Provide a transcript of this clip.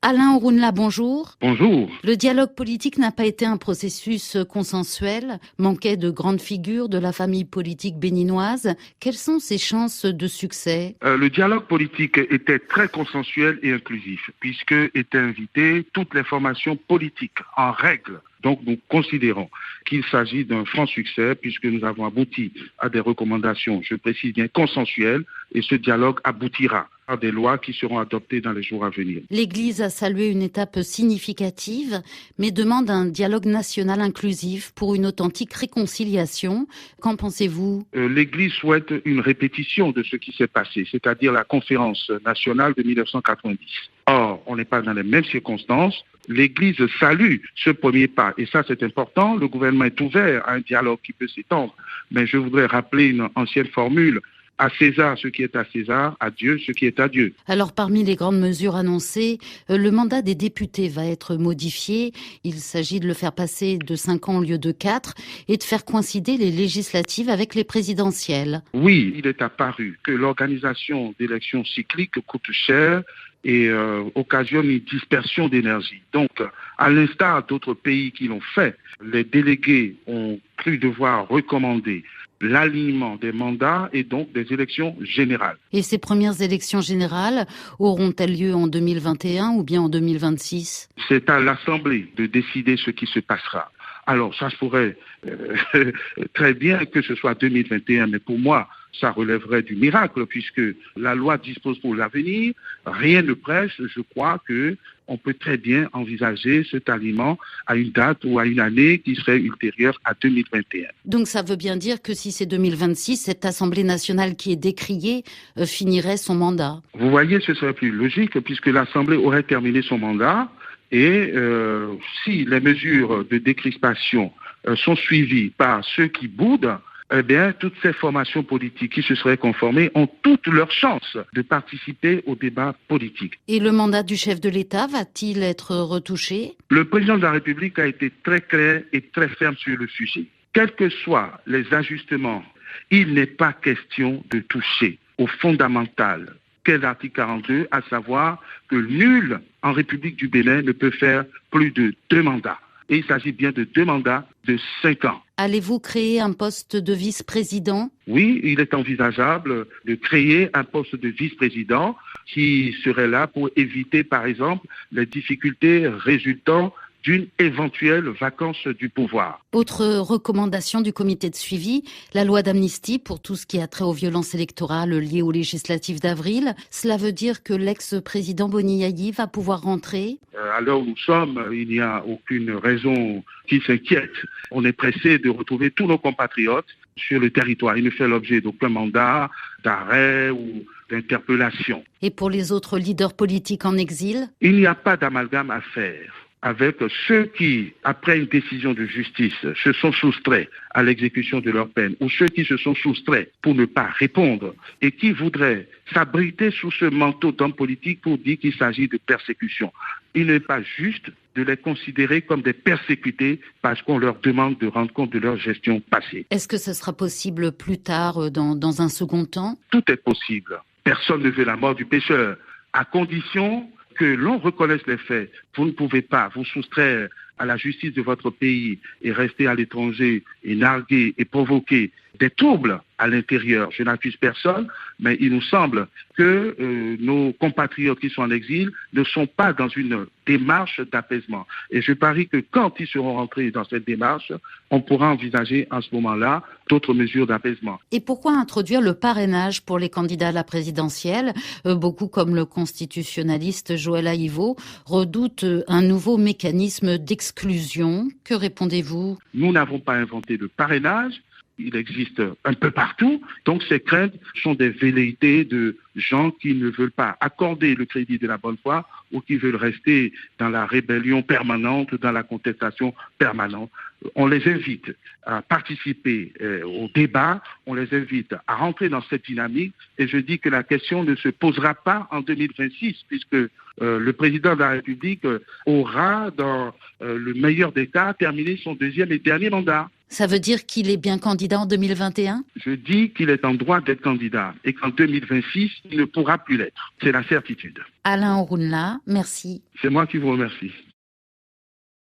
Alain Ourounla, bonjour. Bonjour. Le dialogue politique n'a pas été un processus consensuel, manquait de grandes figures de la famille politique béninoise. Quelles sont ses chances de succès? Le dialogue politique était très consensuel et inclusif, puisque étaient invitées toutes les formations politiques en règle. Donc nous considérons qu'il s'agit d'un franc succès, puisque nous avons abouti à des recommandations, je précise bien, consensuelles, et ce dialogue aboutira à des lois qui seront adoptées dans les jours à venir. L'Église a salué une étape significative, mais demande un dialogue national inclusif pour une authentique réconciliation. Qu'en pensez-vous? L'Église souhaite une répétition de ce qui s'est passé, c'est-à-dire la conférence nationale de 1990. Or, on n'est pas dans les mêmes circonstances. L'Église salue ce premier pas, et ça c'est important. Le gouvernement est ouvert à un dialogue qui peut s'étendre, mais je voudrais rappeler une ancienne formule: à César ce qui est à César, à Dieu ce qui est à Dieu. Alors parmi les grandes mesures annoncées, le mandat des députés va être modifié. Il s'agit de le faire passer de 5 ans au lieu de 4 et de faire coïncider les législatives avec les présidentielles. Oui, il est apparu que l'organisation d'élections cycliques coûte cher et occasionne une dispersion d'énergie. Donc, à l'instar d'autres pays qui l'ont fait, les délégués ont cru devoir recommander l'alignement des mandats et donc des élections générales. Et ces premières élections générales auront-elles lieu en 2021 ou bien en 2026? C'est à l'Assemblée de décider ce qui se passera. Alors, ça se pourrait très bien que ce soit 2021, mais pour moi, ça relèverait du miracle, puisque la loi dispose pour l'avenir. Rien ne presse. Je crois que on peut très bien envisager cet aliment à une date ou à une année qui serait ultérieure à 2021. Donc ça veut bien dire que si c'est 2026, cette Assemblée nationale qui est décriée finirait son mandat. Vous voyez, ce serait plus logique, puisque l'Assemblée aurait terminé son mandat. Et si les mesures de décrispation sont suivies par ceux qui boudent, eh bien, toutes ces formations politiques qui se seraient conformées ont toutes leurs chances de participer au débat politique. Et le mandat du chef de l'État va-t-il être retouché? Le président de la République a été très clair et très ferme sur le sujet. Quels que soient les ajustements, il n'est pas question de toucher au fondamental qu'est l'article 42, à savoir que nul en République du Bénin ne peut faire plus de 2 mandats. Et il s'agit bien de 2 mandats de 5 ans. Allez-vous créer un poste de vice-président? Oui, il est envisageable de créer un poste de vice-président qui serait là pour éviter, par exemple, les difficultés résultant d'une éventuelle vacance du pouvoir. Autre recommandation du comité de suivi, la loi d'amnistie pour tout ce qui a trait aux violences électorales liées aux législatives d'avril. Cela veut dire que l'ex-président Boni Yayi va pouvoir rentrer? À l'heure où nous sommes, il n'y a aucune raison qui s'inquiète. On est pressé de retrouver tous nos compatriotes sur le territoire. Il ne fait l'objet d'aucun mandat d'arrêt ou d'interpellation. Et pour les autres leaders politiques en exil? Il n'y a pas d'amalgame à faire avec ceux qui, après une décision de justice, se sont soustraits à l'exécution de leur peine, ou ceux qui se sont soustraits pour ne pas répondre et qui voudraient s'abriter sous ce manteau d'homme politique pour dire qu'il s'agit de persécution. Il n'est pas juste de les considérer comme des persécutés parce qu'on leur demande de rendre compte de leur gestion passée. Est-ce que ce sera possible plus tard, dans un second temps? Tout est possible. Personne ne veut la mort du pécheur, à condition que l'on reconnaisse les faits. Vous ne pouvez pas vous soustraire à la justice de votre pays et rester à l'étranger et narguer et provoquer des troubles à l'intérieur. Je n'accuse personne, mais il nous semble que nos compatriotes qui sont en exil ne sont pas dans une démarche d'apaisement. Et je parie que quand ils seront rentrés dans cette démarche, on pourra envisager à ce moment-là d'autres mesures d'apaisement. Et pourquoi introduire le parrainage pour les candidats à la présidentielle? Beaucoup, comme le constitutionnaliste Joël Aïvo, redoutent un nouveau mécanisme d'exclusion. Que répondez-vous? Nous n'avons pas inventé le parrainage. Il existe un peu partout. Donc ces craintes sont des velléités de gens qui ne veulent pas accorder le crédit de la bonne foi ou qui veulent rester dans la rébellion permanente, dans la contestation permanente. On les invite à participer au débat, on les invite à rentrer dans cette dynamique et je dis que la question ne se posera pas en 2026 puisque le président de la République aura, dans le meilleur des cas, terminé son 2e et dernier mandat. Ça veut dire qu'il est bien candidat en 2021 ? Je dis qu'il est en droit d'être candidat et qu'en 2026, il ne pourra plus l'être. C'est la certitude. Alain Orunla, merci. C'est moi qui vous remercie.